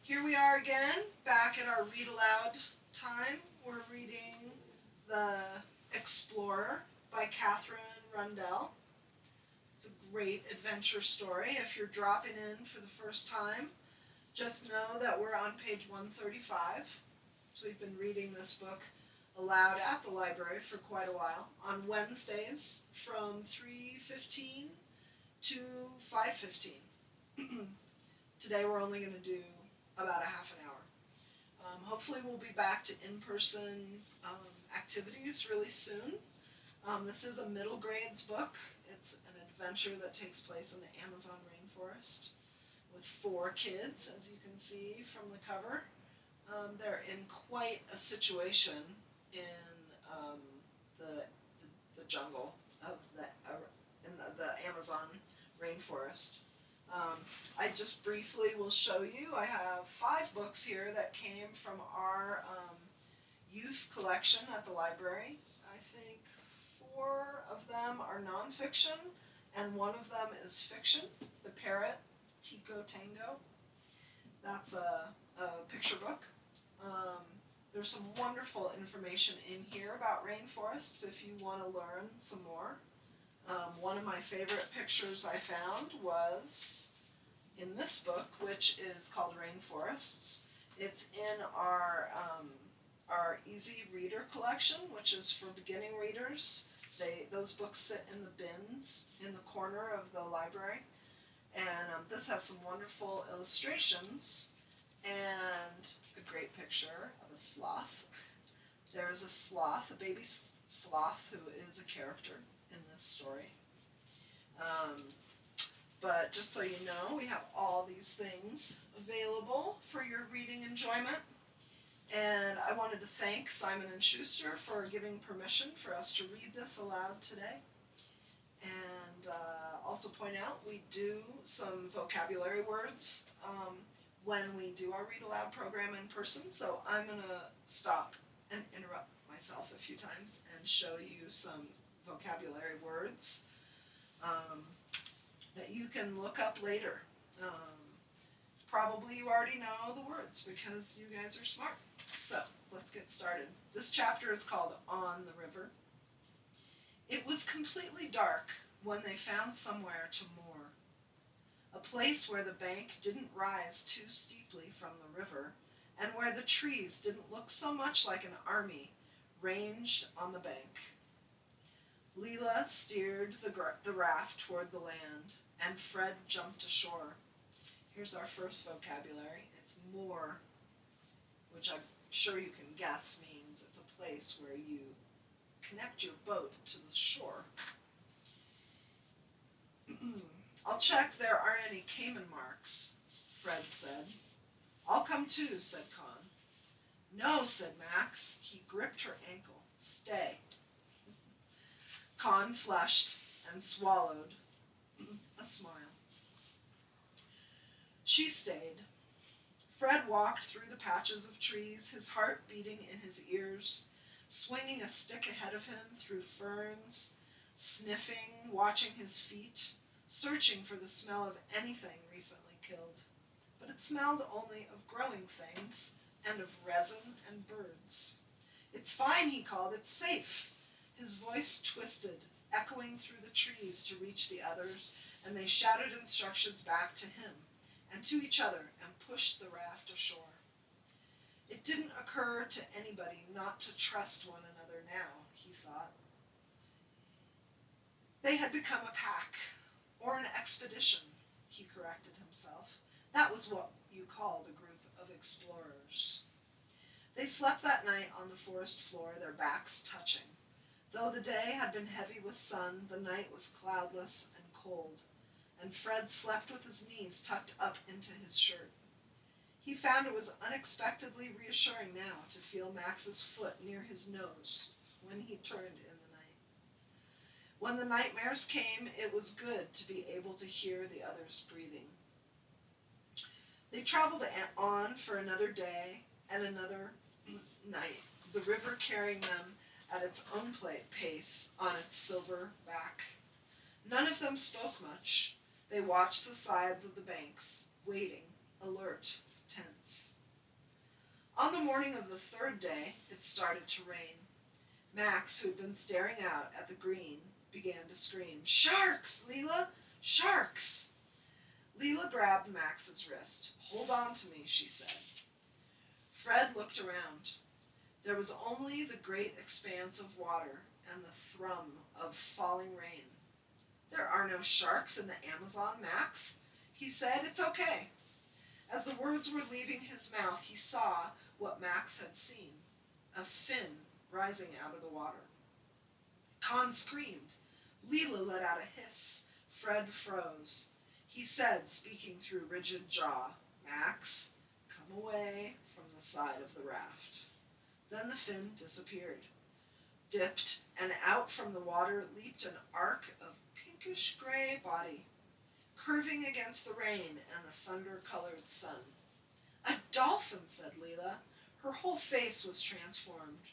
Here we are again, back at our Read Aloud time. We're reading The Explorer by Katherine Rundell. It's a great adventure story. If you're dropping in for the first time, just know that we're on page 135. So we've been reading this book aloud at the library for quite a while, on Wednesdays from 3:15 to 5:15. Today we're only going to do about a half an hour. Hopefully we'll be back to in-person activities really soon. This is a middle grades book. It's an adventure that takes place in the Amazon rainforest with 4 kids, as you can see from the cover. They're in quite a situation in the jungle of the Amazon rainforest. I just briefly will show you, I have 5 books here that came from our youth collection at the library. I think 4 of them are nonfiction and 1 of them is fiction. The Parrot, Tico Tango. That's a picture book. There's some wonderful information in here about rainforests if you want to learn some more. One of my favorite pictures I found was in this book, which is called Rainforests. It's in our Easy Reader collection, which is for beginning readers. Those books sit in the bins in the corner of the library. And this has some wonderful illustrations and a great picture of a sloth. There is a sloth, a baby sloth, who is a character in this story. But just so you know, we have all these things available for your reading enjoyment. And I wanted to thank Simon & Schuster for giving permission for us to read this aloud today. And also point out, we do some vocabulary words when we do our Read Aloud program in person. So I'm going to stop and interrupt myself a few times and show you some vocabulary words that you can look up later. Probably you already know the words because you guys are smart. So let's get started. This chapter is called On the River. It was completely dark when they found somewhere to moor, a place where the bank didn't rise too steeply from the river and where the trees didn't look so much like an army ranged on the bank. Leela steered the raft toward the land, and Fred jumped ashore. Here's our first vocabulary. It's moor, which I'm sure you can guess means it's a place where you connect your boat to the shore. I'll check there aren't any caiman marks, Fred said. I'll come too, said Con. No, said Max. He gripped her ankle. Stay. Con flushed and swallowed a smile. She stayed. Fred walked through the patches of trees, his heart beating in his ears, swinging a stick ahead of him through ferns, sniffing, watching his feet, searching for the smell of anything recently killed. But it smelled only of growing things and of resin and birds. It's fine, he called. It's safe. His voice twisted, echoing through the trees to reach the others, and they shouted instructions back to him and to each other and pushed the raft ashore. It didn't occur to anybody not to trust one another now, he thought. They had become a pack, or an expedition, he corrected himself. That was what you called a group of explorers. They slept that night on the forest floor, their backs touching. Though the day had been heavy with sun, the night was cloudless and cold, and Fred slept with his knees tucked up into his shirt. He found it was unexpectedly reassuring now to feel Max's foot near his nose when he turned in the night. When the nightmares came, it was good to be able to hear the others breathing. They traveled on for another day and another night, the river carrying them at its own pace on its silver back. None of them spoke much. They watched the sides of the banks, waiting, alert, tense. On the morning of the third day, it started to rain. Max, who had been staring out at the green, began to scream, "Sharks, Leela! Sharks!" Leela grabbed Max's wrist. "Hold on to me," she said. Fred looked around. There was only the great expanse of water and the thrum of falling rain. "There are no sharks in the Amazon, Max," he said. "It's okay." As the words were leaving his mouth, he saw what Max had seen, a fin rising out of the water. Con screamed. Leela let out a hiss. Fred froze. He said, speaking through rigid jaw, "Max, come away from the side of the raft." Then the fin disappeared. Dipped, and out from the water leaped an arc of pinkish-gray body, curving against the rain and the thunder-colored sun. "A dolphin," said Leela. Her whole face was transformed.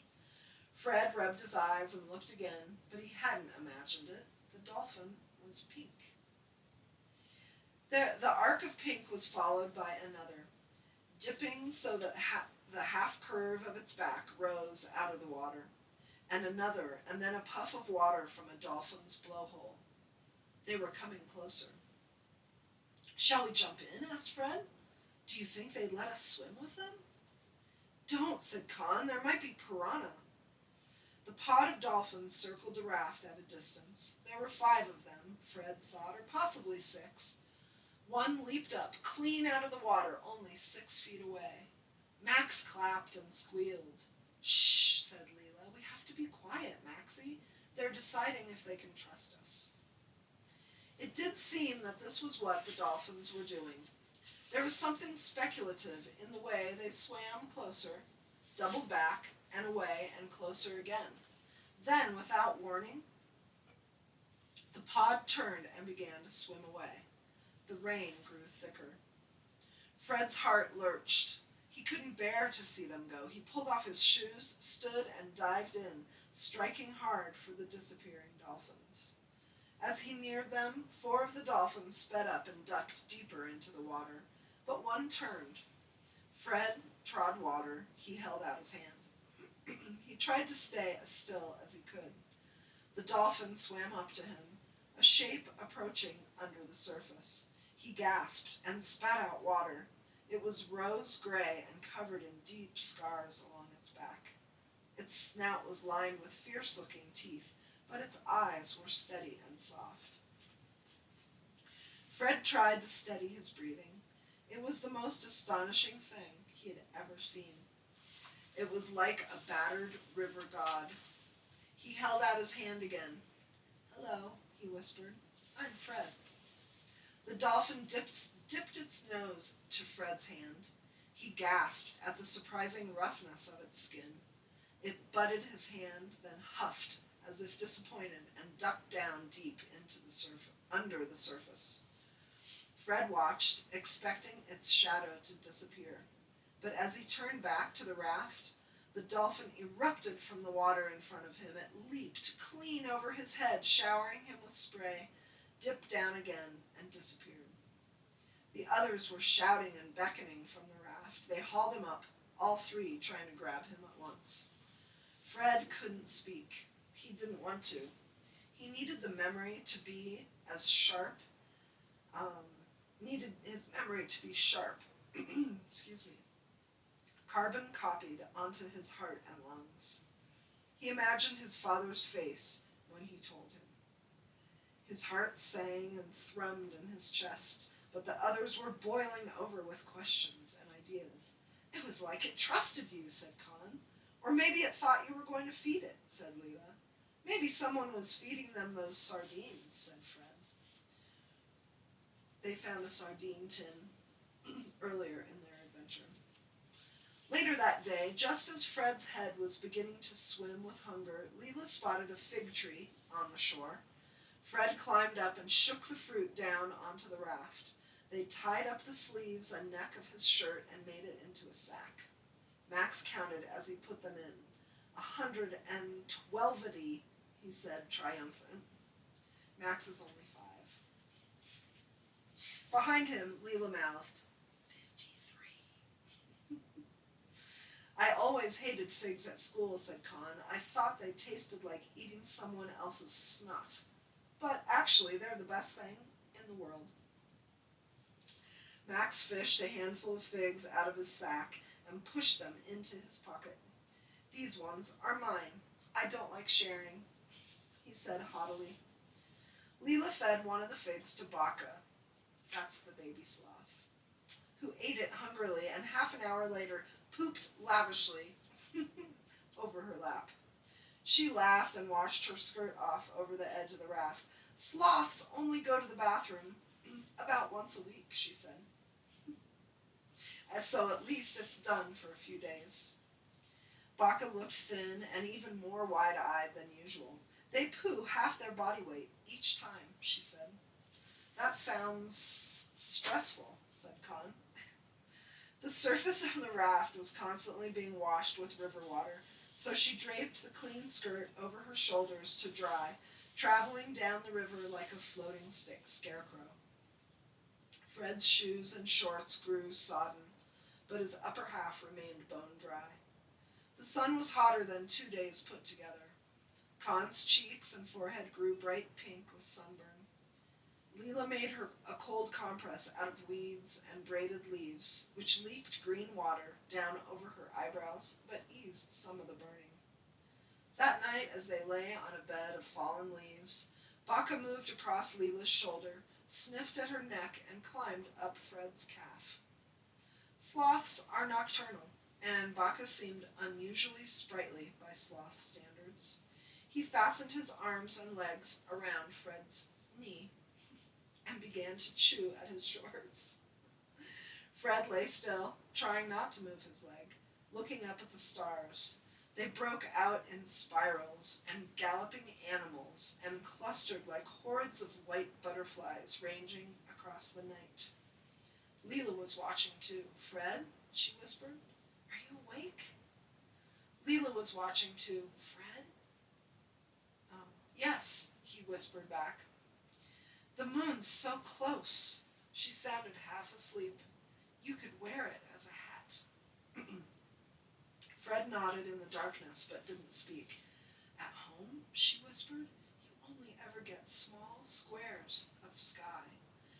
Fred rubbed his eyes and looked again, but he hadn't imagined it. The dolphin was pink. The arc of pink was followed by another, dipping so that the half curve of its back rose out of the water, and another, and then a puff of water from a dolphin's blowhole. They were coming closer. "Shall we jump in?" asked Fred. "Do you think they'd let us swim with them?" "Don't," said Con. "There might be piranha." The pod of dolphins circled the raft at a distance. There were 5 of them, Fred thought, or possibly 6. One leaped up, clean out of the water, only 6 feet away. Max clapped and squealed. "Shh," said Leela. "We have to be quiet, Maxie. They're deciding if they can trust us." It did seem that this was what the dolphins were doing. There was something speculative in the way they swam closer, doubled back, and away, and closer again. Then, without warning, the pod turned and began to swim away. The rain grew thicker. Fred's heart lurched. He couldn't bear to see them go. He pulled off his shoes, stood, and dived in, striking hard for the disappearing dolphins. As he neared them, 4 of the dolphins sped up and ducked deeper into the water, but one turned. Fred trod water. He held out his hand. He tried to stay as still as he could. The dolphin swam up to him, a shape approaching under the surface. He gasped and spat out water. It was rose-gray and covered in deep scars along its back. Its snout was lined with fierce-looking teeth, but its eyes were steady and soft. Fred tried to steady his breathing. It was the most astonishing thing he had ever seen. It was like a battered river god. He held out his hand again. "Hello," he whispered. "I'm Fred." The dolphin dipped its nose to Fred's hand. He gasped at the surprising roughness of its skin. It butted his hand, then huffed as if disappointed, and ducked down deep into under the surface. Fred watched, expecting its shadow to disappear. But as he turned back to the raft, the dolphin erupted from the water in front of him. It leaped clean over his head, showering him with spray, dipped down again, and disappeared. The others were shouting and beckoning from the raft. They hauled him up, all 3 trying to grab him at once. Fred couldn't speak. He didn't want to. He needed the memory to be as sharp, needed his memory to be sharp, excuse me, carbon copied onto his heart and lungs. He imagined his father's face when he told him. His heart sang and thrummed in his chest, but the others were boiling over with questions and ideas. "It was like it trusted you," said Con. "Or maybe it thought you were going to feed it," said Leela. "Maybe someone was feeding them those sardines," said Fred. They found a sardine tin earlier in their adventure. Later that day, just as Fred's head was beginning to swim with hunger, Leela spotted a fig tree on the shore. Fred climbed up and shook the fruit down onto the raft. They tied up the sleeves and neck of his shirt and made it into a sack. Max counted as he put them in. 112, he said, triumphant. Max is only 5. Behind him, Leela mouthed, 15. always hated figs at school, said Con. I thought they tasted like eating someone else's snot. But actually, they're the best thing in the world. Max fished a handful of figs out of his sack and pushed them into his pocket. These ones are mine. I don't like sharing, he said haughtily. Leela fed one of the figs to Baka, that's the baby sloth, who ate it hungrily and half an hour later pooped lavishly over her lap. She laughed and washed her skirt off over the edge of the raft. Sloths only go to the bathroom about once a week, she said. And so at least it's done for a few days. Baka looked thin and even more wide-eyed than usual. They poo half their body weight each time, she said. That sounds stressful, said Con. The surface of the raft was constantly being washed with river water, so she draped the clean skirt over her shoulders to dry, traveling down the river like a floating scarecrow. Fred's shoes and shorts grew sodden, but his upper half remained bone dry. The sun was hotter than 2 days put together. Con's cheeks and forehead grew bright pink with sunburn. Leela made her a cold compress out of weeds and braided leaves, which leaked green water down over her eyebrows, but eased some of the burning. That night, as they lay on a bed of fallen leaves, Baka moved across Leela's shoulder, sniffed at her neck, and climbed up Fred's calf. Sloths are nocturnal, and Baka seemed unusually sprightly by sloth standards. He fastened his arms and legs around Fred's knee and began to chew at his shorts. Fred lay still, trying not to move his leg, looking up at the stars. They broke out in spirals and galloping animals and clustered like hordes of white butterflies ranging across the night. Leela was watching too. Fred, she whispered, are you awake? Leela was watching too. Fred? Yes, he whispered back. The moon's so close. She sounded half asleep. You could wear it as a hat. Fred nodded in the darkness, but didn't speak. At home, she whispered, you only ever get small squares of sky,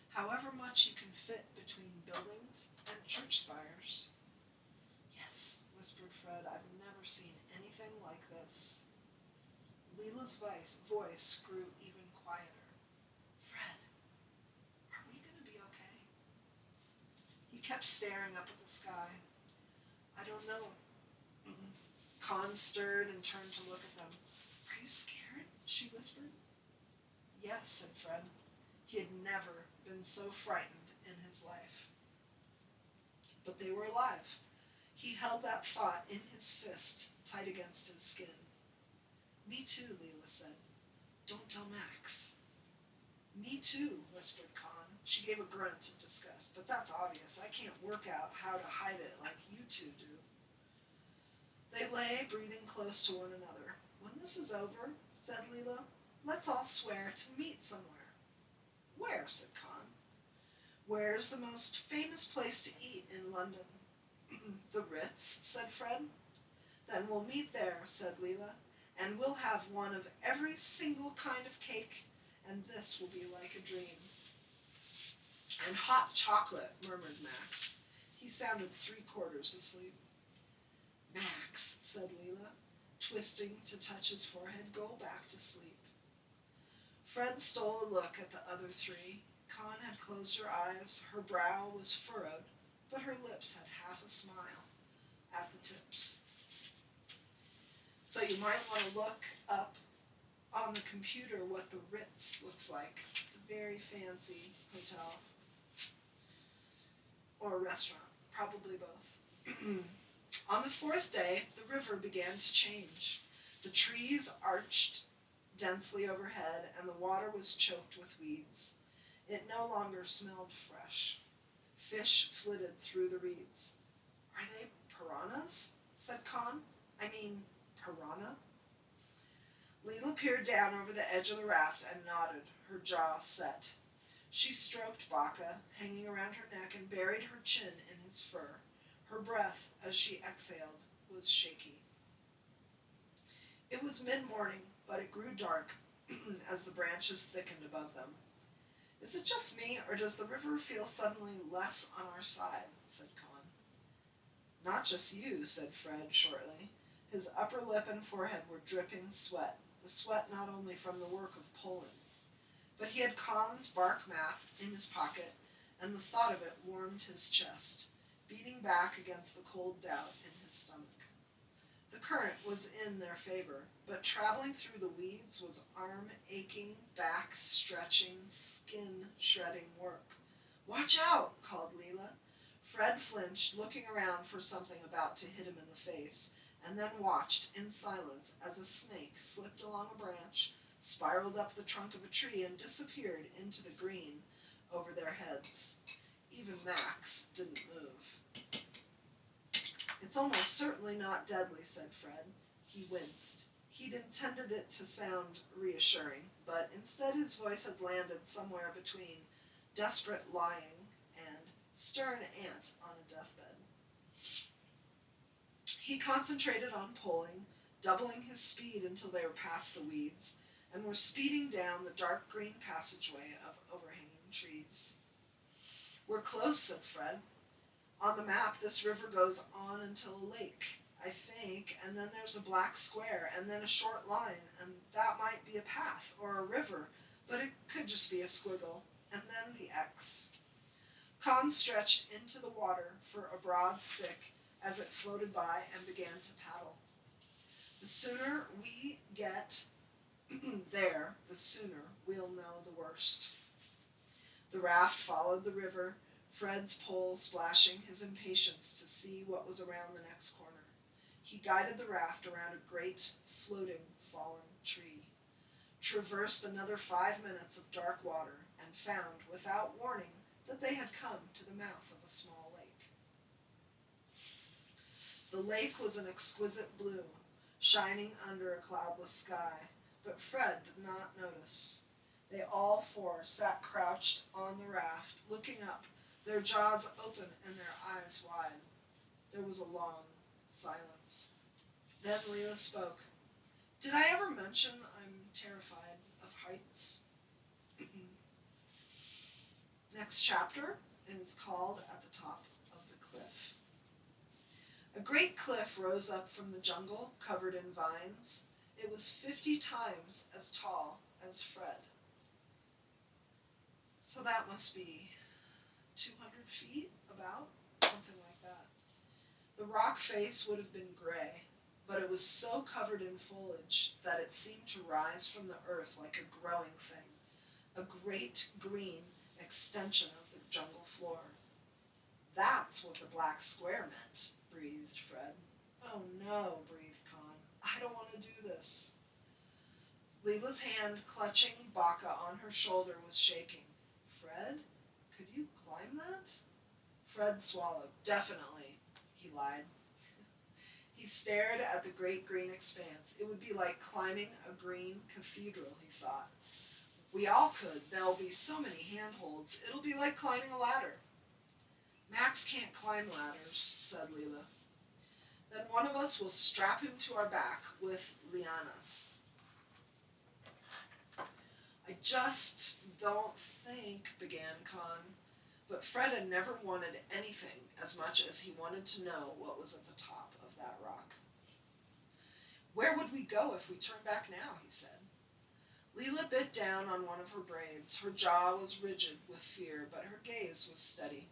however much you can fit between buildings and church spires. Yes, whispered Fred, I've never seen anything like this. Leela's voice grew even quieter. Fred, are we going to be okay? He kept staring up at the sky. I don't know. Con stirred and turned to look at them. Are you scared? She whispered. Yes, said Fred. He had never been so frightened in his life. But they were alive. He held that thought in his fist, tight against his skin. Me too, Leela said. Don't tell Max. Me too, whispered Con. She gave a grunt of disgust. But that's obvious. I can't work out how to hide it like you two do. They lay, breathing close to one another. When this is over, said Leela, let's all swear to meet somewhere. Where? Said Con. Where's the most famous place to eat in London? The Ritz, said Fred. Then we'll meet there, said Leela, and we'll have one of every single kind of cake, and this will be like a dream. And hot chocolate, murmured Max. He sounded 3/4 asleep. Max, said Leela, twisting to touch his forehead, go back to sleep. Fred stole a look at the other three. Con had closed her eyes, her brow was furrowed, but her lips had half a smile at the tips. So you might want to look up on the computer what the Ritz looks like. It's a very fancy hotel or restaurant, probably both. On the 4th day, the river began to change. The trees arched densely overhead, and the water was choked with weeds. It no longer smelled fresh. Fish flitted through the reeds. Are they piranhas? Said Con. I mean, piranha? Leela peered down over the edge of the raft and nodded, her jaw set. She stroked Baka, hanging around her neck, and buried her chin in his fur. Her breath, as she exhaled, was shaky. It was mid-morning, but it grew dark as the branches thickened above them. "Is it just me, or does the river feel suddenly less on our side?" said Con. "Not just you," said Fred shortly. His upper lip and forehead were dripping sweat, the sweat not only from the work of poling. But he had Con's bark map in his pocket, and the thought of it warmed his chest, beating back against the cold doubt in his stomach. The current was in their favor, but traveling through the weeds was arm-aching, back-stretching, skin-shredding work. "Watch out!" called Leela. Fred flinched, looking around for something about to hit him in the face, and then watched in silence as a snake slipped along a branch, spiraled up the trunk of a tree, and disappeared into the green over their heads. Even Max didn't move. "It's almost certainly not deadly," said Fred. He winced. He'd intended it to sound reassuring, but instead his voice had landed somewhere between desperate lying and stern aunt on a deathbed. He concentrated on poling, doubling his speed until they were past the weeds, and were speeding down the dark green passageway of overhanging trees. "We're close," said Fred. "On the map, this river goes on until a lake, I think, and then there's a black square, and then a short line, and that might be a path, or a river, but it could just be a squiggle, and then the X." Con stretched into the water for a broad stick as it floated by and began to paddle. "The sooner we get there, the sooner we'll know the worst." The raft followed the river, Fred's pole splashing his impatience to see what was around the next corner. He guided the raft around a great, floating, fallen tree, traversed another 5 minutes of dark water, and found, without warning, that they had come to the mouth of a small lake. The lake was an exquisite blue, shining under a cloudless sky, but Fred did not notice. They all four sat crouched on the raft, looking up, their jaws open and their eyes wide. There was a long silence. Then Leela spoke. "Did I ever mention I'm terrified of heights?" Next chapter is called At the Top of the Cliff. A great cliff rose up from the jungle, covered in vines. It was 50 times as tall as Fred. So that must be 200 feet, about, something like that. The rock face would have been gray, but it was so covered in foliage that it seemed to rise from the earth like a growing thing, a great green extension of the jungle floor. "That's what the black square meant," breathed Fred. "Oh no," breathed Con. "I don't want to do this." Leela's hand clutching Baka on her shoulder was shaking. "Fred, could you climb that?" Fred swallowed. "Definitely," he lied. He stared at the great green expanse. It would be like climbing a green cathedral, he thought. "We all could. There'll be so many handholds. It'll be like climbing a ladder." "Max can't climb ladders," said Leela. "Then one of us will strap him to our back with lianas." "I just don't think," began Con. But Fred had never wanted anything as much as he wanted to know what was at the top of that rock. "Where would we go if we turned back now?" he said. Leela bit down on one of her braids. Her jaw was rigid with fear, but her gaze was steady.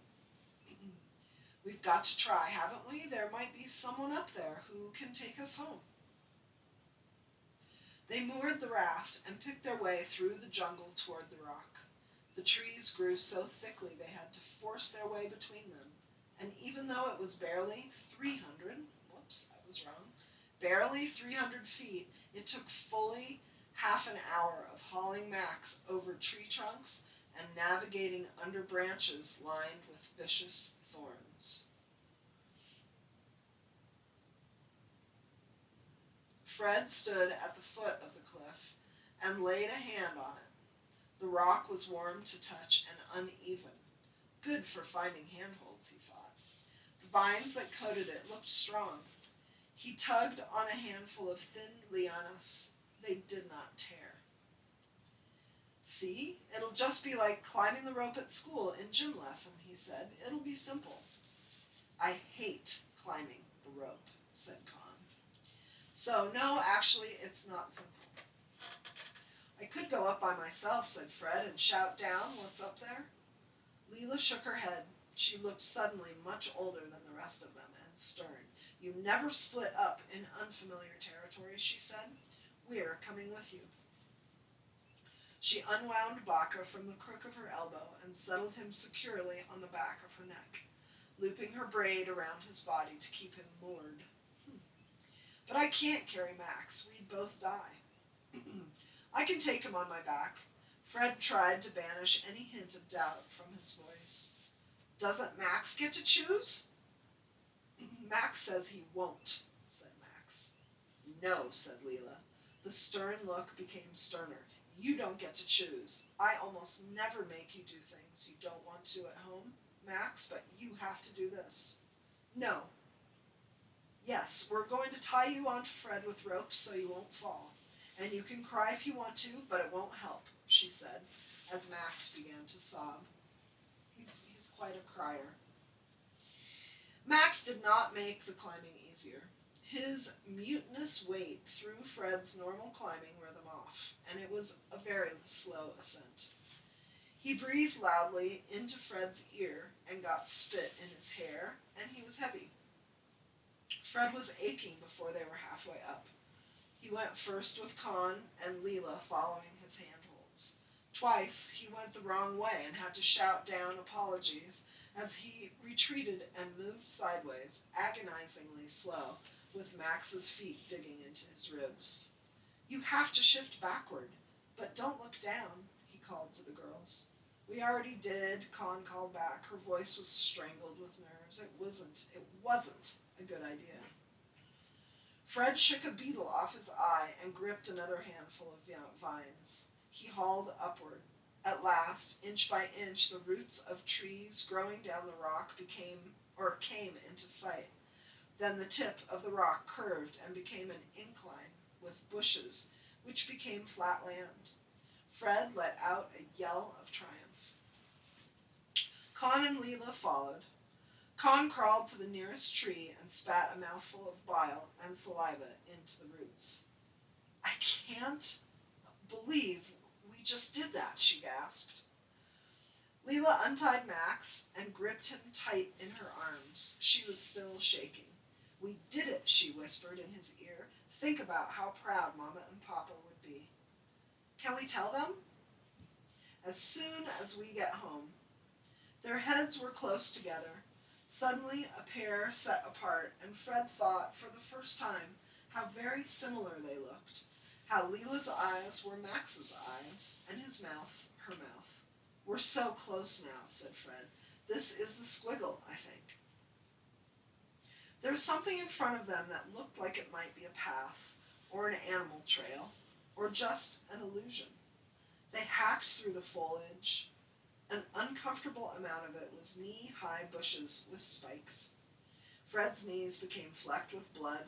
"We've got to try, haven't we? There might be someone up there who can take us home." They moored the raft and picked their way through the jungle toward the rock. The trees grew so thickly they had to force their way between them, and even though it was barely 300 feet, it took fully half an hour of hauling Max over tree trunks and navigating under branches lined with vicious thorns. Fred stood at the foot of the cliff and laid a hand on it. The rock was warm to touch and uneven. Good for finding handholds, he thought. The vines that coated it looked strong. He tugged on a handful of thin lianas. They did not tear. See, it'll just be like climbing the rope at school in gym lesson, he said. It'll be simple. I hate climbing the rope, said Con. So, no, actually, it's not simple. I could go up by myself, said Fred, and shout down what's up there. Leela shook her head. She looked suddenly much older than the rest of them, and stern. You never split up in unfamiliar territory, she said. We're coming with you. She unwound Baca from the crook of her elbow and settled him securely on the back of her neck, looping her braid around his body to keep him moored. But I can't carry Max. We'd both die. I can take him on my back. Fred tried to banish any hint of doubt from his voice. Doesn't Max get to choose? Max says he won't, said Max. No, said Leela. The stern look became sterner. You don't get to choose. I almost never make you do things you don't want to at home, Max, but you have to do this. No. Yes, we're going to tie you onto Fred with ropes so you won't fall. And you can cry if you want to, but it won't help, she said, as Max began to sob. He's quite a crier. Max did not make the climbing easier. His mutinous weight threw Fred's normal climbing rhythm off, and it was a very slow ascent. He breathed loudly into Fred's ear and got spit in his hair, and he was heavy. Fred was aching before they were halfway up. He went first with Con and Leela following his handholds. Twice he went the wrong way and had to shout down apologies as he retreated and moved sideways, agonizingly slow, with Max's feet digging into his ribs. You have to shift backward, but don't look down, he called to the girls. We already did, Con called back. Her voice was strangled with nerves. It wasn't a good idea. Fred shook a beetle off his eye and gripped another handful of vines. He hauled upward. At last, inch by inch, the roots of trees growing down the rock came into sight. Then the tip of the rock curved and became an incline with bushes, which became flat land. Fred let out a yell of triumph. Con and Leela followed. Con crawled to the nearest tree and spat a mouthful of bile and saliva into the roots. I can't believe we just did that, she gasped. Leela untied Max and gripped him tight in her arms. She was still shaking. We did it, she whispered in his ear. Think about how proud Mama and Papa would be. Can we tell them? As soon as we get home. Their heads were close together. Suddenly, a pair set apart, and Fred thought for the first time how very similar they looked, how Leela's eyes were Max's eyes, and his mouth her mouth. We're so close now, said Fred. This is the squiggle, I think. There was something in front of them that looked like it might be a path, or an animal trail, or just an illusion. They hacked through the foliage. An uncomfortable amount of it was knee-high bushes with spikes. Fred's knees became flecked with blood.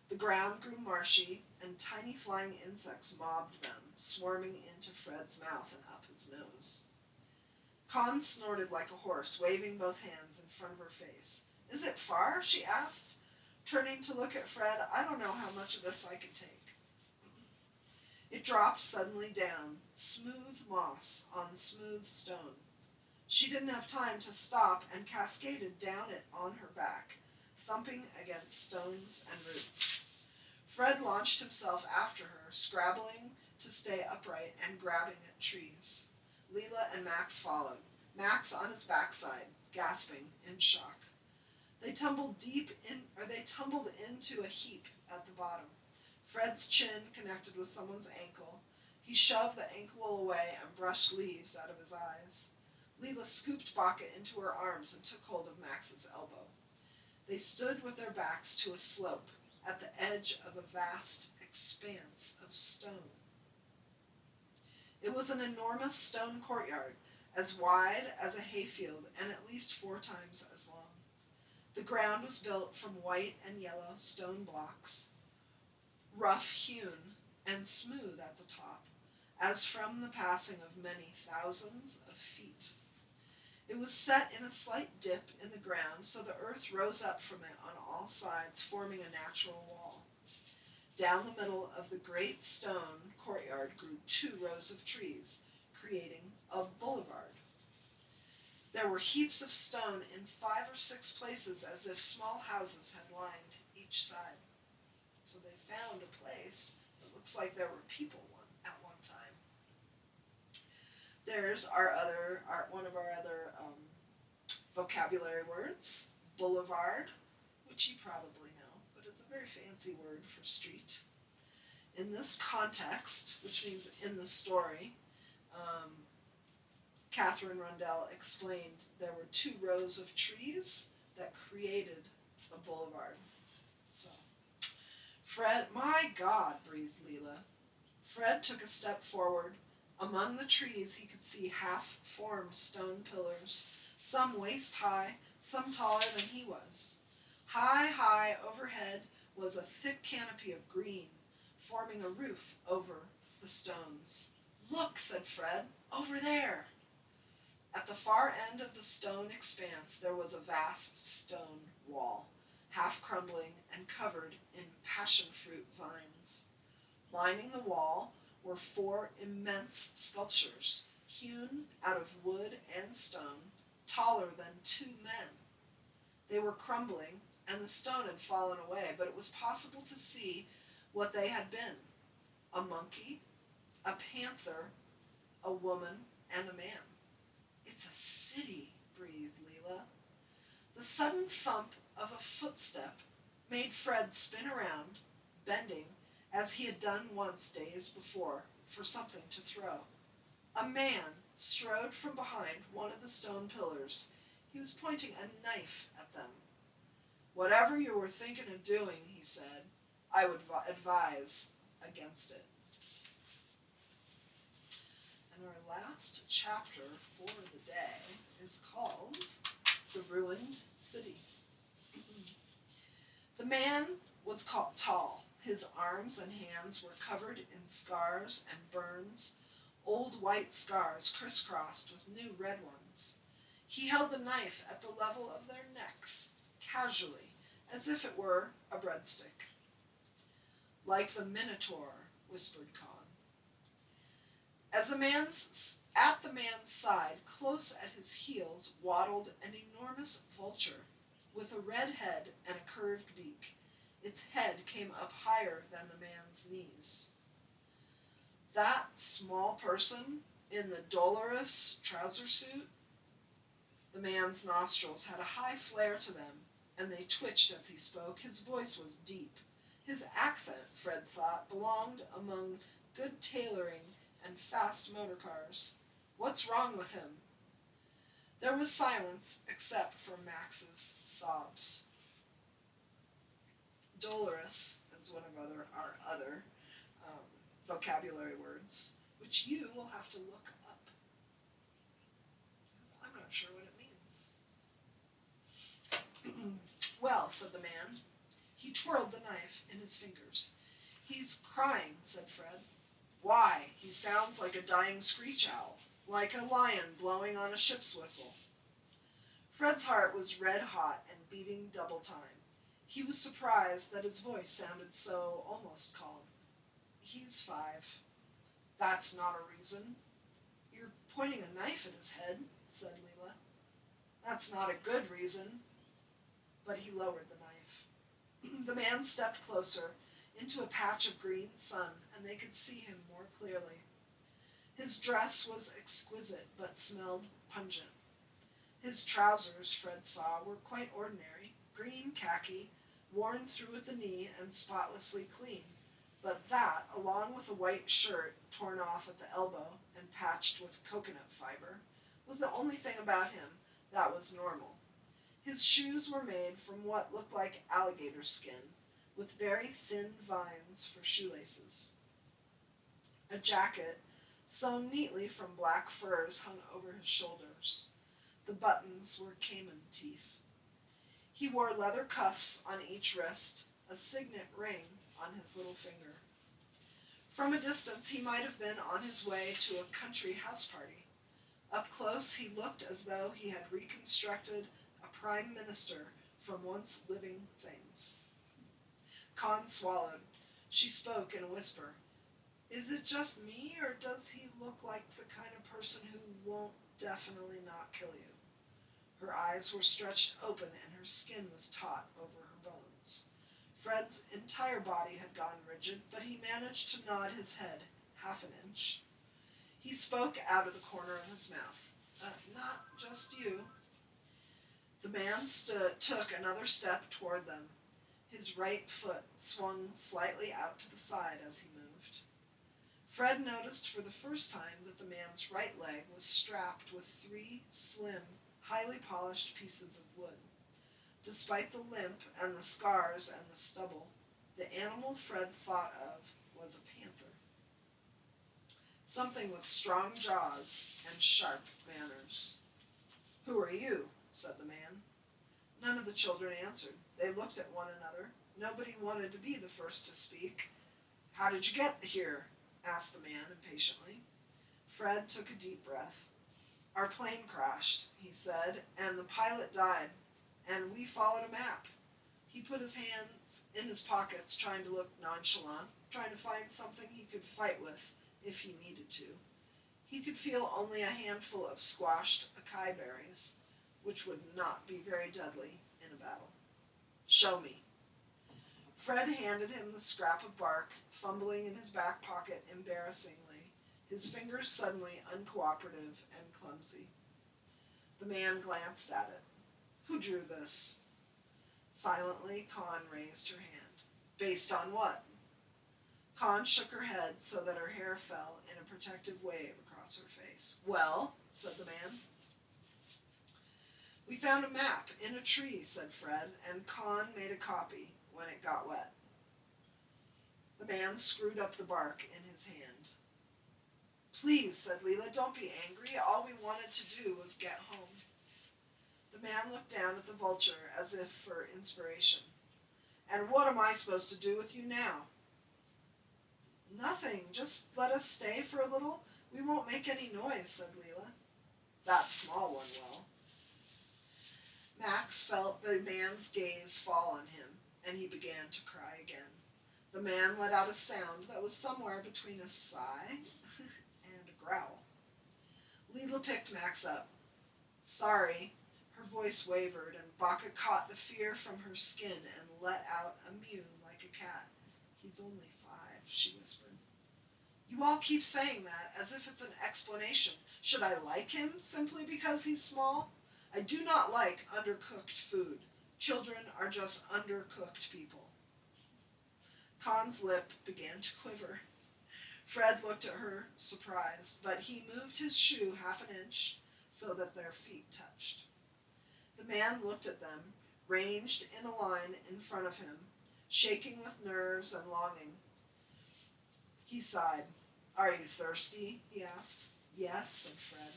The ground grew marshy, and tiny flying insects mobbed them, swarming into Fred's mouth and up his nose. Con snorted like a horse, waving both hands in front of her face. Is it far? She asked, turning to look at Fred. I don't know how much of this I can take. It dropped suddenly down, smooth moss on smooth stone. She didn't have time to stop and cascaded down it on her back, thumping against stones and roots. Fred launched himself after her, scrabbling to stay upright and grabbing at trees. Leela and Max followed, Max on his backside, gasping in shock. They tumbled into a heap at the bottom. Fred's chin connected with someone's ankle. He shoved the ankle away and brushed leaves out of his eyes. Leela scooped Baca into her arms and took hold of Max's elbow. They stood with their backs to a slope at the edge of a vast expanse of stone. It was an enormous stone courtyard, as wide as a hayfield and at least 4 times as long. The ground was built from white and yellow stone blocks, rough hewn and smooth at the top, as from the passing of many thousands of feet. It was set in a slight dip in the ground, so the earth rose up from it on all sides, forming a natural wall. Down the middle of the great stone courtyard grew 2 rows of trees, creating a boulevard. There were heaps of stone in 5 or 6 places, as if small houses had lined each side. So they found a place that looks like there were people at one time. There's one of our other vocabulary words, boulevard, which you probably know, but it's a very fancy word for street. In this context, which means in the story, Katherine Rundell explained there were 2 rows of trees that created a boulevard. So, Fred, my God, breathed Leela. Fred took a step forward. Among the trees he could see half-formed stone pillars, some waist-high, some taller than he was. High overhead was a thick canopy of green, forming a roof over the stones. Look, said Fred, over there. At the far end of the stone expanse there was a vast stone wall, half crumbling and covered in passion fruit vines. Lining the wall were 4 immense sculptures, hewn out of wood and stone, taller than 2 men. They were crumbling, and the stone had fallen away, but it was possible to see what they had been: a monkey, a panther, a woman, and a man. It's a city, breathed Leela. The sudden thump of a footstep made Fred spin around, bending, as he had done once days before, for something to throw. A man strode from behind one of the stone pillars. He was pointing a knife at them. Whatever you were thinking of doing, he said, I would advise against it. And our last chapter for the day is called The Ruined City. The man was tall. His arms and hands were covered in scars and burns, old white scars crisscrossed with new red ones. He held the knife at the level of their necks, casually, as if it were a breadstick. Like the Minotaur, whispered Con. At the man's side, close at his heels, waddled an enormous vulture, with a red head and a curved beak. Its head came up higher than the man's knees. That small person in the dolorous trouser suit? The man's nostrils had a high flare to them, and they twitched as he spoke. His voice was deep. His accent, Fred thought, belonged among good tailoring and fast motor cars. What's wrong with him? There was silence except for Max's sobs. Dolorous is one of our other vocabulary words, which you will have to look up, because I'm not sure what it means. Well, said the man. He twirled the knife in his fingers. He's crying, said Fred. Why? He sounds like a dying screech owl, like a lion blowing on a ship's whistle. Fred's heart was red hot and beating double time. He was surprised that his voice sounded so almost calm. He's 5. That's not a reason. You're pointing a knife at his head, said Leela. That's not a good reason. But he lowered the knife. The man stepped closer into a patch of green sun, and they could see him more clearly. His dress was exquisite, but smelled pungent. His trousers, Fred saw, were quite ordinary, green khaki, worn through at the knee and spotlessly clean. But that, along with a white shirt torn off at the elbow and patched with coconut fiber, was the only thing about him that was normal. His shoes were made from what looked like alligator skin, with very thin vines for shoelaces. A jacket, sewn neatly from black furs, hung over his shoulders. The buttons were caiman teeth. He wore leather cuffs on each wrist, a signet ring on his little finger. From a distance, he might have been on his way to a country house party. Up close, he looked as though he had reconstructed a prime minister from once living things. Con swallowed. She spoke in a whisper. Is it just me, or does he look like the kind of person who won't definitely not kill you? Her eyes were stretched open and her skin was taut over her bones. Fred's entire body had gone rigid, but he managed to nod his head half an inch. He spoke out of the corner of his mouth. Not just you. The man took another step toward them. His right foot swung slightly out to the side as he moved. Fred noticed for the first time that the man's right leg was strapped with 3 slim, highly polished pieces of wood. Despite the limp and the scars and the stubble, the animal Fred thought of was a panther. Something with strong jaws and sharp manners. Who are you? Said the man. None of the children answered. They looked at one another. Nobody wanted to be the first to speak. How did you get here? Asked the man impatiently. Fred took a deep breath. Our plane crashed, he said, and the pilot died, and we followed a map. He put his hands in his pockets, trying to look nonchalant, trying to find something he could fight with if he needed to. He could feel only a handful of squashed acai berries, which would not be very deadly in a battle. Show me. Fred handed him the scrap of bark, fumbling in his back pocket embarrassingly, his fingers suddenly uncooperative and clumsy. The man glanced at it. Who drew this? Silently, Con raised her hand. Based on what? Con shook her head so that her hair fell in a protective wave across her face. Well, said the man. We found a map in a tree, said Fred, and Con made a copy when it got wet. The man screwed up the bark in his hand. Please, said Leela, don't be angry. All we wanted to do was get home. The man looked down at the vulture as if for inspiration. And what am I supposed to do with you now? Nothing. Just let us stay for a little. We won't make any noise, said Leela. That small one will. Max felt the man's gaze fall on him, and he began to cry again. The man let out a sound that was somewhere between a sigh and a growl. Leela picked Max up. Sorry. Her voice wavered, and Baka caught the fear from her skin and let out a mew like a cat. He's only 5, she whispered. You all keep saying that as if it's an explanation. Should I like him simply because he's small? I do not like undercooked food. Children are just undercooked people. Con's lip began to quiver. Fred looked at her, surprised, but he moved his shoe half an inch so that their feet touched. The man looked at them, ranged in a line in front of him, shaking with nerves and longing. He sighed. Are you thirsty? He asked. Yes, said Fred.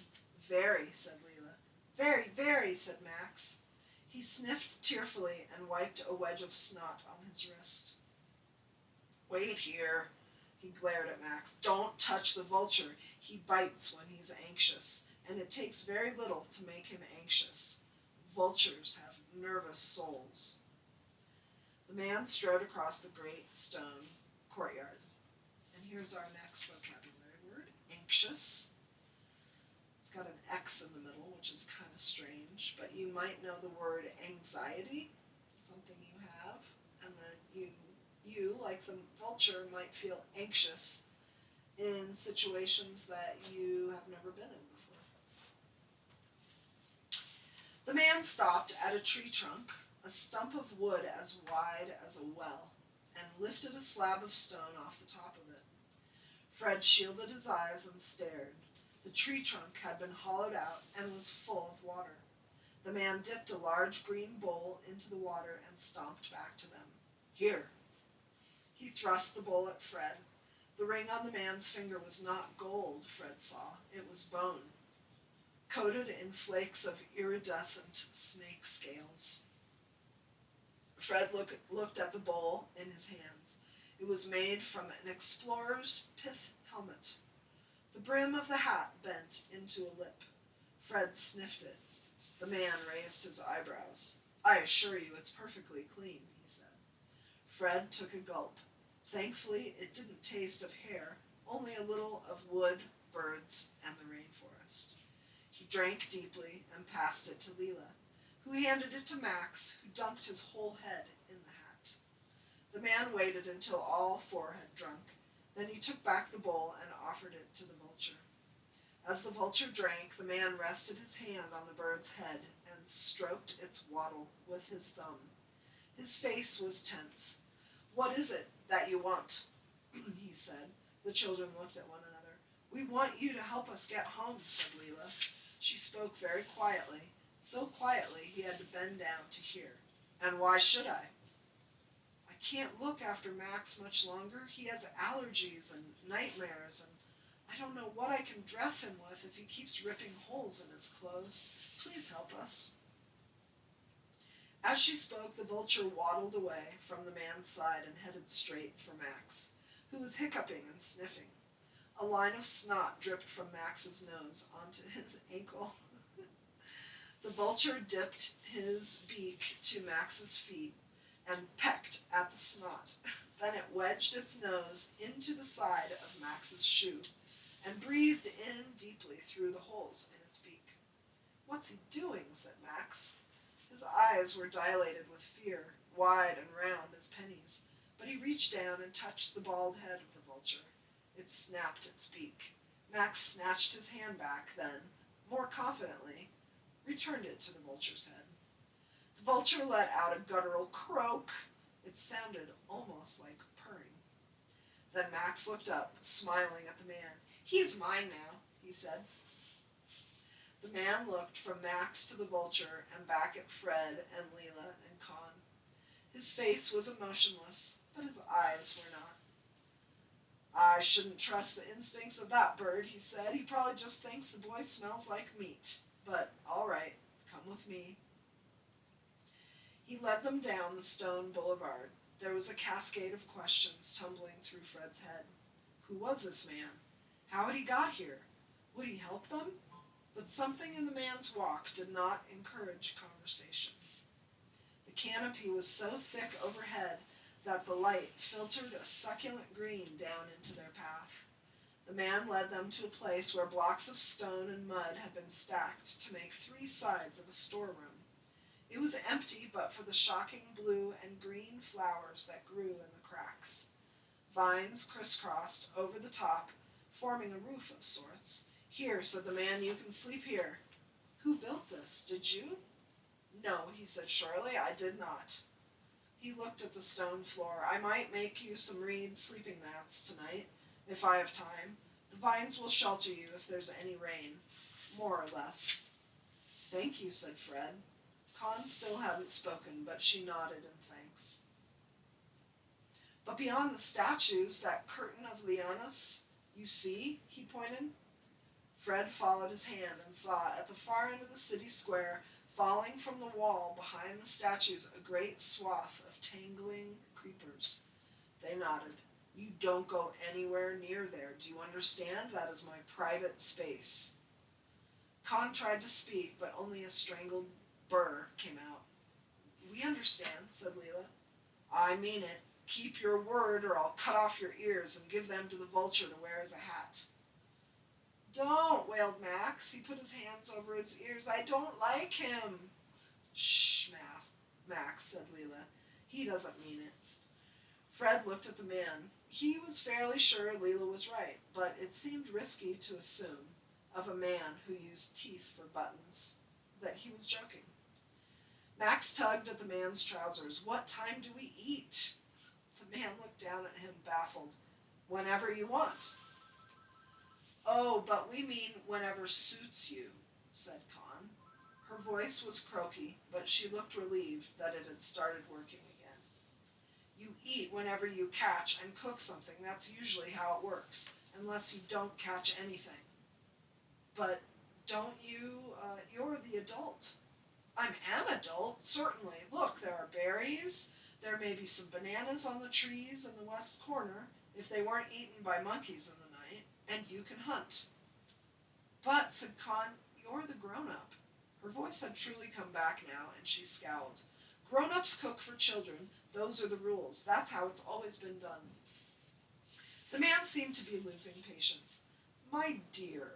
Very, said Leela. Very, very, said Max. He sniffed tearfully and wiped a wedge of snot on his wrist. Wait here, he glared at Max. Don't touch the vulture. He bites when he's anxious, and it takes very little to make him anxious. Vultures have nervous souls. The man strode across the great stone courtyard. And here's our next vocabulary word, anxious. It's got an X in the middle, which is kind of strange, but you might know the word anxiety, something you have, and then you, like the vulture, might feel anxious in situations that you have never been in before. The man stopped at a tree trunk, a stump of wood as wide as a well, and lifted a slab of stone off the top of it. Fred shielded his eyes and stared. The tree trunk had been hollowed out and was full of water. The man dipped a large green bowl into the water and stomped back to them. Here. He thrust the bowl at Fred. The ring on the man's finger was not gold, Fred saw. It was bone, coated in flakes of iridescent snake scales. Fred looked at the bowl in his hands. It was made from an explorer's pith helmet. The brim of the hat bent into a lip. Fred sniffed it. The man raised his eyebrows. "I assure you it's perfectly clean," he said. Fred took a gulp. Thankfully, it didn't taste of hair, only a little of wood, birds, and the rainforest. He drank deeply and passed it to Leela, who handed it to Max, who dunked his whole head in the hat. The man waited until all four had drunk. Then he took back the bowl and offered it to the vulture. As the vulture drank, the man rested his hand on the bird's head and stroked its wattle with his thumb. His face was tense. "What is it that you want?" he said. The children looked at one another. "We want you to help us get home," said Leela. She spoke very quietly, so quietly he had to bend down to hear. "And why should I?" "I can't look after Max much longer. He has allergies and nightmares, and I don't know what I can dress him with if he keeps ripping holes in his clothes. Please help us." As she spoke, the vulture waddled away from the man's side and headed straight for Max, who was hiccuping and sniffing. A line of snot dripped from Max's nose onto his ankle. The vulture dipped his beak to Max's feet and pecked at the snot. Then it wedged its nose into the side of Max's shoe and breathed in deeply through the holes in its beak. "What's he doing?" said Max. His eyes were dilated with fear, wide and round as pennies, but he reached down and touched the bald head of the vulture. It snapped its beak. Max snatched his hand back, then, more confidently, returned it to the vulture's head. The vulture let out a guttural croak. It sounded almost like purring. Then Max looked up, smiling at the man. "He's mine now," he said. The man looked from Max to the vulture and back at Fred and Leela and Con. His face was emotionless, but his eyes were not. "I shouldn't trust the instincts of that bird," he said. "He probably just thinks the boy smells like meat. But all right, come with me." He led them down the stone boulevard. There was a cascade of questions tumbling through Fred's head. Who was this man? How had he got here? Would he help them? But something in the man's walk did not encourage conversation. The canopy was so thick overhead that the light filtered a succulent green down into their path. The man led them to a place where blocks of stone and mud had been stacked to make three sides of a storeroom. It was empty but for the shocking blue and green flowers that grew in the cracks. Vines crisscrossed over the top, forming a roof of sorts. "Here," said the man, "you can sleep here." "Who built this? Did you?" "No," he said shortly, "I did not." He looked at the stone floor. "I might make you some reed sleeping mats tonight, if I have time. The vines will shelter you if there's any rain, more or less." "Thank you," said Fred. Con still hadn't spoken, but she nodded in thanks. "But beyond the statues, that curtain of lianas, you see?" he pointed. Fred followed his hand and saw at the far end of the city square, falling from the wall behind the statues, a great swath of tangling creepers. They nodded. "You don't go anywhere near there. Do you understand? That is my private space." Con tried to speak, but only a strangled burr came out. "We understand," said Leela. "I mean it. Keep your word or I'll cut off your ears and give them to the vulture to wear as a hat." "Don't," wailed Max. He put his hands over his ears. "I don't like him." "Shh, Max, said Leela. "He doesn't mean it." Fred looked at the man. He was fairly sure Leela was right, but it seemed risky to assume, of a man who used teeth for buttons, that he was joking. Max tugged at the man's trousers. "What time do we eat?" The man looked down at him, baffled. "Whenever you want." "Oh, but we mean whenever suits you," said Con. Her voice was croaky, but she looked relieved that it had started working again. "You eat whenever you catch and cook something. That's usually how it works, unless you don't catch anything." "But don't you, you're the adult." I'm an adult, certainly. Look, there are berries. There may be some bananas on the trees in the west corner, if they weren't eaten by monkeys in the night, and you can hunt. But, said Con, you're the grown-up. Her voice had truly come back now, and she scowled. Grown-ups cook for children. Those are the rules. That's how it's always been done. The man seemed to be losing patience. My dear,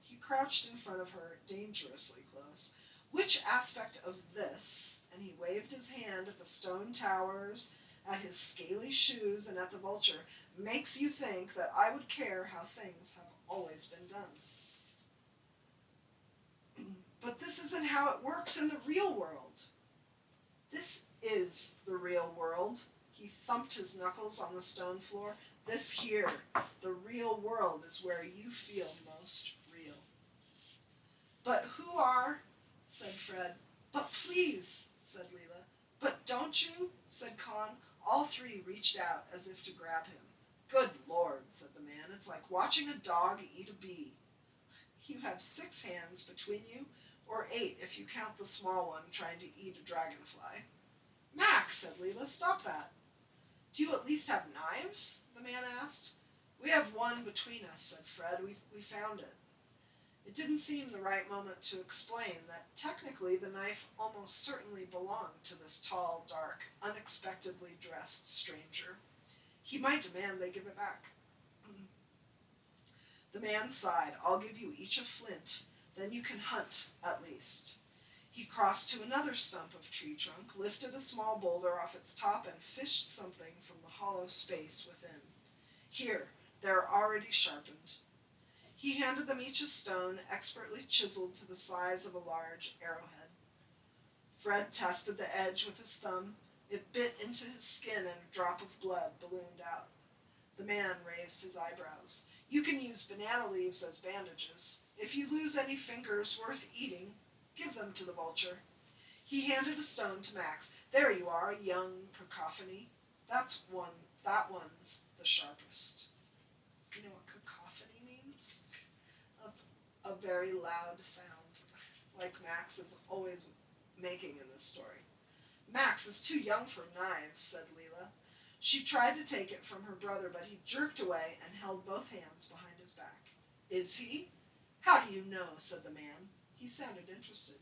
he crouched in front of her, dangerously close. Which aspect of this, and he waved his hand at the stone towers, at his scaly shoes, and at the vulture, makes you think that I would care how things have always been done? But this isn't how it works in the real world. This is the real world. He thumped his knuckles on the stone floor. This here, the real world, is where you feel most real. But who are, said Fred. But please, said Leela. But don't you, said Con. All three reached out as if to grab him. Good Lord, said the man. It's like watching a dog eat a bee. You have 6 hands between you, or 8 if you count the small one trying to eat a dragonfly. Max, said Leela, stop that. Do you at least have knives? The man asked. We have one between us, said Fred. We found it. It didn't seem the right moment to explain that technically the knife almost certainly belonged to this tall, dark, unexpectedly dressed stranger. He might demand they give it back. The man sighed. I'll give you each a flint. Then you can hunt, at least. He crossed to another stump of tree trunk, lifted a small boulder off its top, and fished something from the hollow space within. Here, they're already sharpened. He handed them each a stone, expertly chiseled to the size of a large arrowhead. Fred tested the edge with his thumb. It bit into his skin, and a drop of blood ballooned out. The man raised his eyebrows. You can use banana leaves as bandages. If you lose any fingers worth eating, give them to the vulture. He handed a stone to Max. There you are, young cacophony. That one's the sharpest. You know what cacophony means? That's a very loud sound, like Max is always making in this story. Max is too young for knives, said Leela. She tried to take it from her brother, but he jerked away and held both hands behind his back. Is he? How do you know? Said the man. He sounded interested.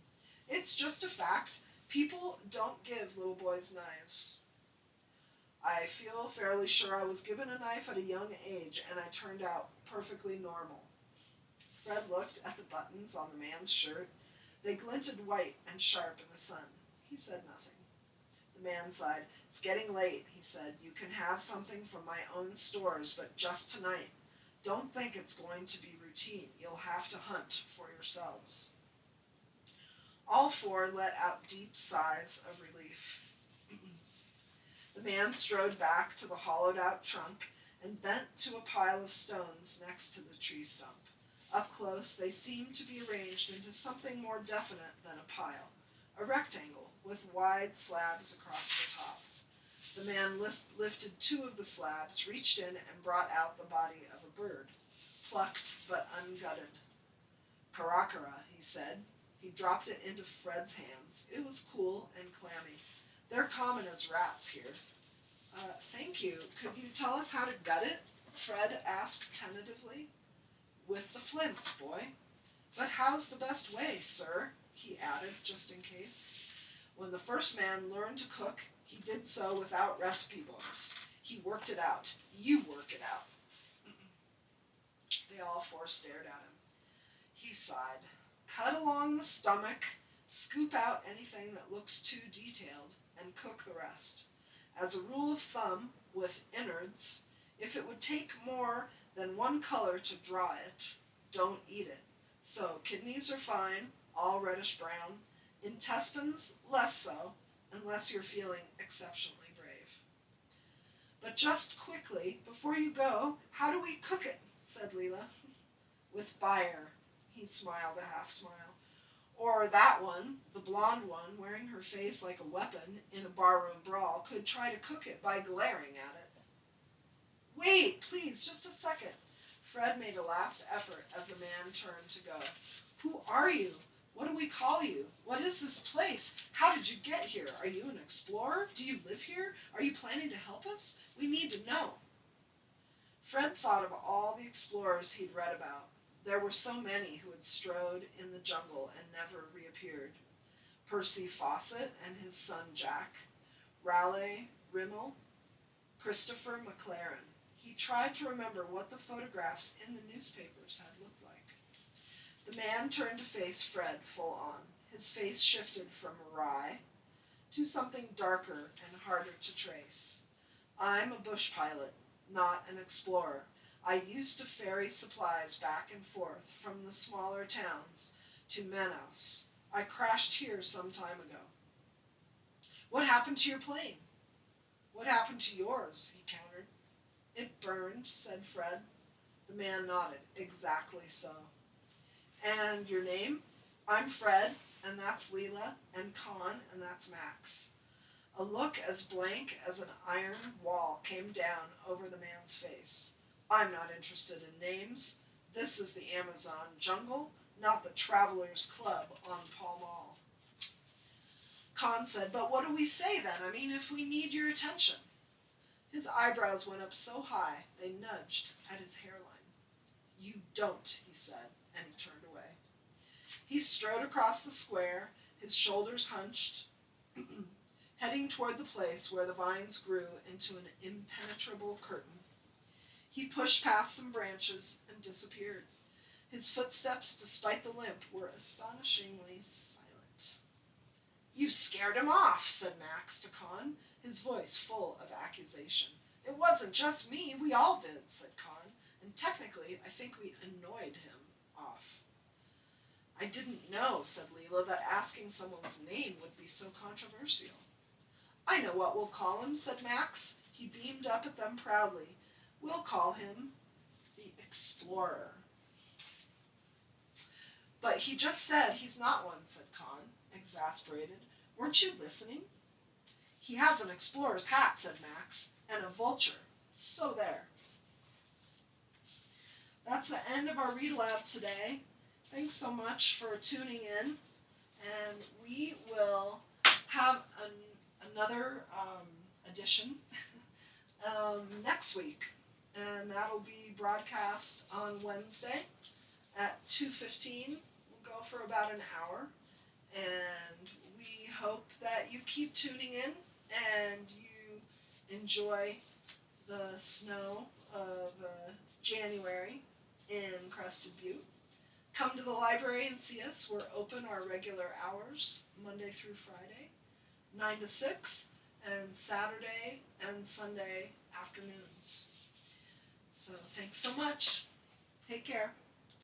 It's just a fact. People don't give little boys knives. I feel fairly sure I was given a knife at a young age, and I turned out perfectly normal. Fred looked at the buttons on the man's shirt. They glinted white and sharp in the sun. He said nothing. The man sighed. It's getting late, he said. You can have something from my own stores, but just tonight. Don't think it's going to be routine. You'll have to hunt for yourselves. All 4 let out deep sighs of relief. The man strode back to the hollowed-out trunk and bent to a pile of stones next to the tree stump. Up close, they seemed to be arranged into something more definite than a pile, a rectangle with wide slabs across the top. The man lifted 2 of the slabs, reached in, and brought out the body of a bird, plucked but ungutted. Karakara, he said. He dropped it into Fred's hands. It was cool and clammy. They're common as rats here. Thank you. Could you tell us how to gut it? Fred asked tentatively. With the flints, boy. But how's the best way, sir? He added, just in case. When the first man learned to cook, he did so without recipe books. He worked it out. You work it out. They all 4 stared at him. He sighed. Cut along the stomach, scoop out anything that looks too detailed, and cook the rest. As a rule of thumb, with innards, if it would take more than 1 color to draw it, don't eat it. So, kidneys are fine, all reddish-brown. Intestines, less so, unless you're feeling exceptionally brave. But just quickly, before you go, how do we cook it? Said Leela. With fire. He smiled a half-smile. Or that one, the blonde one, wearing her face like a weapon in a barroom brawl, could try to cook it by glaring at it. Wait, please, just a second. Fred made a last effort as the man turned to go. Who are you? What do we call you? What is this place? How did you get here? Are you an explorer? Do you live here? Are you planning to help us? We need to know. Fred thought of all the explorers he'd read about. There were so many who had strode in the jungle and never reappeared. Percy Fawcett and his son Jack, Raleigh Rimmel, Christopher McLaren. He tried to remember what the photographs in the newspapers had looked like. The man turned to face Fred full on. His face shifted from awry to something darker and harder to trace. I'm a bush pilot, not an explorer. I used to ferry supplies back and forth from the smaller towns to Manaus. I crashed here some time ago. What happened to your plane? What happened to yours? He countered. It burned, said Fred. The man nodded. Exactly so. And your name? I'm Fred, and that's Leela, and Con, and that's Max. A look as blank as an iron wall came down over the man's face. I'm not interested in names. This is the Amazon jungle, not the Travelers Club on Pall Mall. Con said, but what do we say then? I mean, if we need your attention. His eyebrows went up so high, they nudged at his hairline. You don't, he said, and he turned away. He strode across the square, his shoulders hunched, heading toward the place where the vines grew into an impenetrable curtain. He pushed past some branches and disappeared. His footsteps, despite the limp, were astonishingly silent. You scared him off, said Max to Con, his voice full of accusation. It wasn't just me, we all did, said Con, and technically I think we annoyed him off. I didn't know, said Leela, that asking someone's name would be so controversial. I know what we'll call him, said Max. He beamed up at them proudly. We'll call him the Explorer. But he just said he's not one, said Con, exasperated. Weren't you listening? He has an explorer's hat, said Max, and a vulture. So there. That's the end of our Read Aloud today. Thanks so much for tuning in, and we will have another edition next week, and that'll be broadcast on Wednesday at 2:15. We'll go for about an hour, and we hope that you keep tuning in and you enjoy the snow of January in Crested Butte. Come to the library and see us. We're open our regular hours, Monday through Friday, 9 to 6, and Saturday and Sunday afternoons. So thanks so much. Take care.